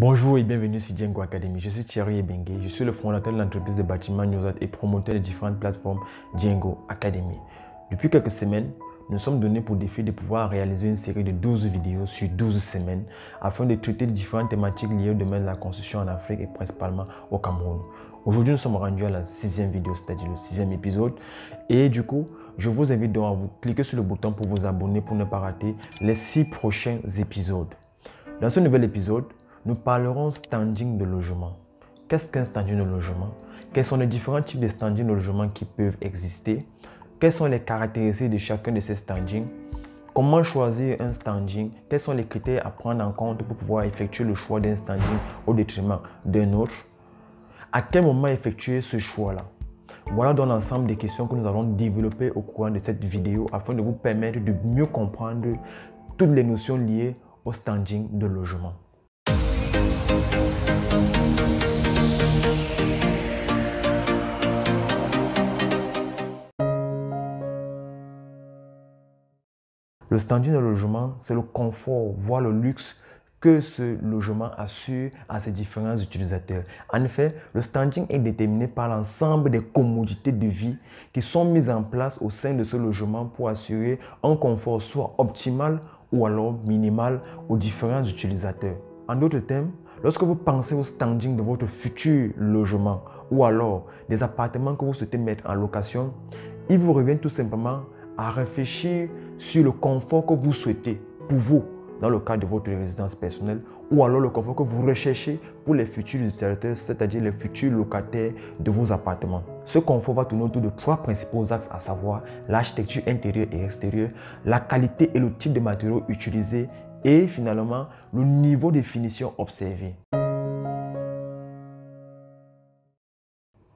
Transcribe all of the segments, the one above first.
Bonjour et bienvenue sur Djengo Academy. Je suis Thierry Ebengue, je suis le fondateur de l'entreprise de bâtiment Newzat et promoteur des différentes plateformes Djengo Academy. Depuis quelques semaines, nous sommes donnés pour défi de pouvoir réaliser une série de 12 vidéos sur 12 semaines afin de traiter de différentes thématiques liées au domaine de la construction en Afrique et principalement au Cameroun. Aujourd'hui, nous sommes rendus à la 6e vidéo, c'est-à-dire le 6e épisode. Et du coup, je vous invite donc à vous cliquer sur le bouton pour vous abonner pour ne pas rater les 6 prochains épisodes. Dans ce nouvel épisode, nous parlerons standing de logement. Qu'est-ce qu'un standing de logement? Quels sont les différents types de standing de logement qui peuvent exister? Quelles sont les caractéristiques de chacun de ces standings? Comment choisir un standing? Quels sont les critères à prendre en compte pour pouvoir effectuer le choix d'un standing au détriment d'un autre? À quel moment effectuer ce choix-là? Voilà donc l'ensemble des questions que nous allons développer au cours de cette vidéo afin de vous permettre de mieux comprendre toutes les notions liées au standing de logement. Le standing de logement, c'est le confort, voire le luxe que ce logement assure à ses différents utilisateurs. En effet, le standing est déterminé par l'ensemble des commodités de vie qui sont mises en place au sein de ce logement pour assurer un confort soit optimal ou alors minimal aux différents utilisateurs. En d'autres termes, lorsque vous pensez au standing de votre futur logement ou alors des appartements que vous souhaitez mettre en location, il vous revient tout simplement à réfléchir sur le confort que vous souhaitez pour vous dans le cadre de votre résidence personnelle ou alors le confort que vous recherchez pour les futurs utilisateurs, c'est-à-dire les futurs locataires de vos appartements. Ce confort va tourner autour de 3 principaux axes, à savoir l'architecture intérieure et extérieure, la qualité et le type de matériaux utilisés et finalement le niveau de finition observé.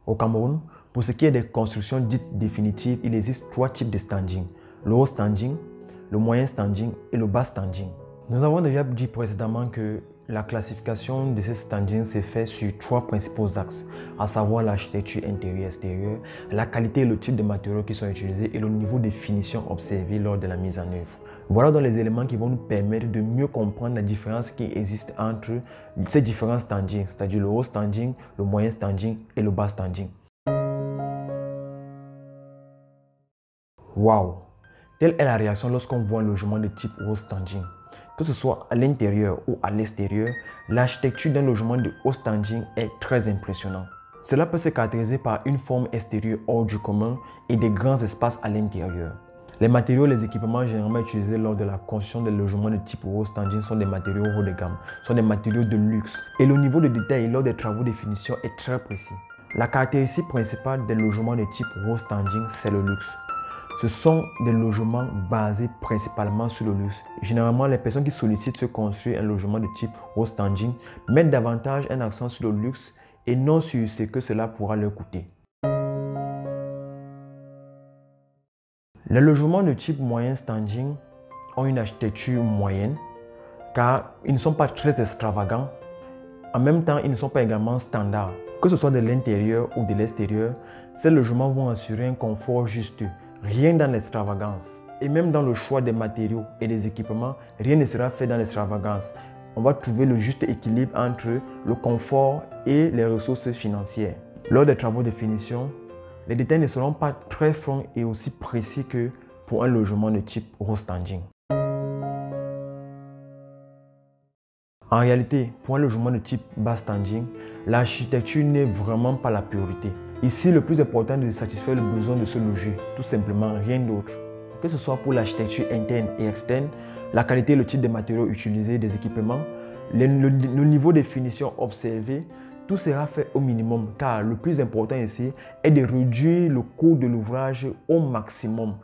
Au Cameroun, pour ce qui est des constructions dites définitives, il existe 3 types de standing. Le haut standing, le moyen standing et le bas standing. Nous avons déjà dit précédemment que la classification de ces standings s'est faite sur 3 principaux axes, à savoir l'architecture intérieure et extérieure, la qualité et le type de matériaux qui sont utilisés et le niveau de finition observé lors de la mise en œuvre. Voilà donc les éléments qui vont nous permettre de mieux comprendre la différence qui existe entre ces différents standings, c'est-à-dire le haut standing, le moyen standing et le bas standing. Waouh! Telle est la réaction lorsqu'on voit un logement de type haut standing. Que ce soit à l'intérieur ou à l'extérieur, l'architecture d'un logement de haut standing est très impressionnante. Cela peut se caractériser par une forme extérieure hors du commun et des grands espaces à l'intérieur. Les matériaux et les équipements généralement utilisés lors de la construction des logements de type haut standing sont des matériaux haut de gamme, sont des matériaux de luxe. Et le niveau de détail lors des travaux de finition est très précis. La caractéristique principale des logements de type haut standing, c'est le luxe. Ce sont des logements basés principalement sur le luxe. Généralement, les personnes qui sollicitent se construire un logement de type haut standing mettent davantage un accent sur le luxe et non sur ce que cela pourra leur coûter. Les logements de type moyen standing ont une architecture moyenne car ils ne sont pas très extravagants. En même temps, ils ne sont pas également standards. Que ce soit de l'intérieur ou de l'extérieur, ces logements vont assurer un confort juste. Rien dans l'extravagance. Et même dans le choix des matériaux et des équipements, rien ne sera fait dans l'extravagance. On va trouver le juste équilibre entre le confort et les ressources financières. Lors des travaux de finition, les détails ne seront pas très francs et aussi précis que pour un logement de type haut standing. En réalité, pour un logement de type bas standing, l'architecture n'est vraiment pas la priorité. Ici, le plus important est de satisfaire le besoin de se loger, tout simplement, rien d'autre. Que ce soit pour l'architecture interne et externe, la qualité et le type de matériaux utilisés, des équipements, le niveau de finition observé, tout sera fait au minimum car le plus important ici est de réduire le coût de l'ouvrage au maximum.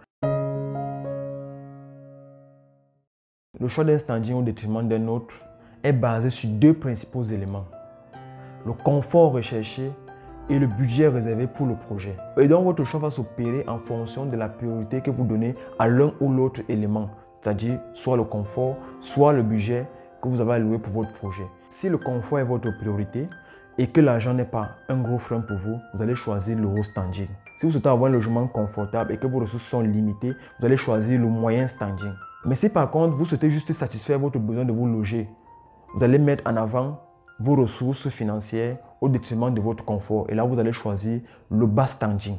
Le choix d'un standing au détriment d'un autre est basé sur 2 principaux éléments. Le confort recherché et le budget réservé pour le projet. Et donc votre choix va s'opérer en fonction de la priorité que vous donnez à l'un ou l'autre élément, c'est-à-dire soit le confort, soit le budget que vous avez alloué pour votre projet. Si le confort est votre priorité et que l'argent n'est pas un gros frein pour vous, vous allez choisir le haut standing. Si vous souhaitez avoir un logement confortable et que vos ressources sont limitées, vous allez choisir le moyen standing. Mais si par contre vous souhaitez juste satisfaire votre besoin de vous loger, vous allez mettre en avant vos ressources financières au détriment de votre confort. Et là, vous allez choisir le bas standing.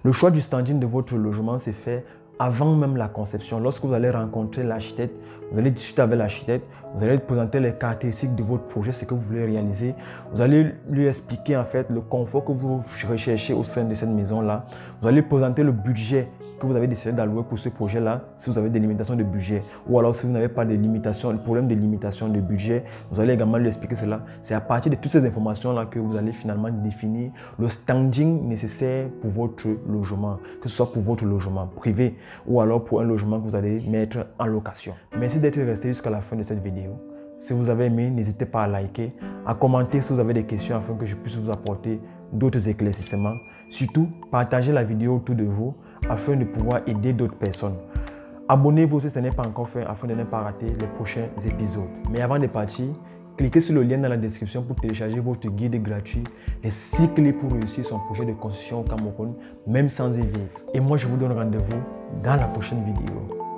Le choix du standing de votre logement s'est fait avant même la conception. Lorsque vous allez rencontrer l'architecte, vous allez discuter avec l'architecte, vous allez lui présenter les caractéristiques de votre projet, ce que vous voulez réaliser. Vous allez lui expliquer en fait le confort que vous recherchez au sein de cette maison-là. Vous allez lui présenter le budget que vous avez décidé d'allouer pour ce projet-là, si vous avez des limitations de budget, ou alors si vous n'avez pas de limitation, le problème de limitation de budget, vous allez également lui expliquer cela. C'est à partir de toutes ces informations-là que vous allez finalement définir le standing nécessaire pour votre logement, que ce soit pour votre logement privé ou alors pour un logement que vous allez mettre en location. Merci d'être resté jusqu'à la fin de cette vidéo. Si vous avez aimé, n'hésitez pas à liker, à commenter si vous avez des questions afin que je puisse vous apporter d'autres éclaircissements. Surtout, partagez la vidéo autour de vous afin de pouvoir aider d'autres personnes. Abonnez-vous si ce n'est pas encore fait afin de ne pas rater les prochains épisodes. Mais avant de partir, cliquez sur le lien dans la description pour télécharger votre guide gratuit, les 6 clés pour réussir son projet de construction au Cameroun, même sans y vivre. Et moi, je vous donne rendez-vous dans la prochaine vidéo.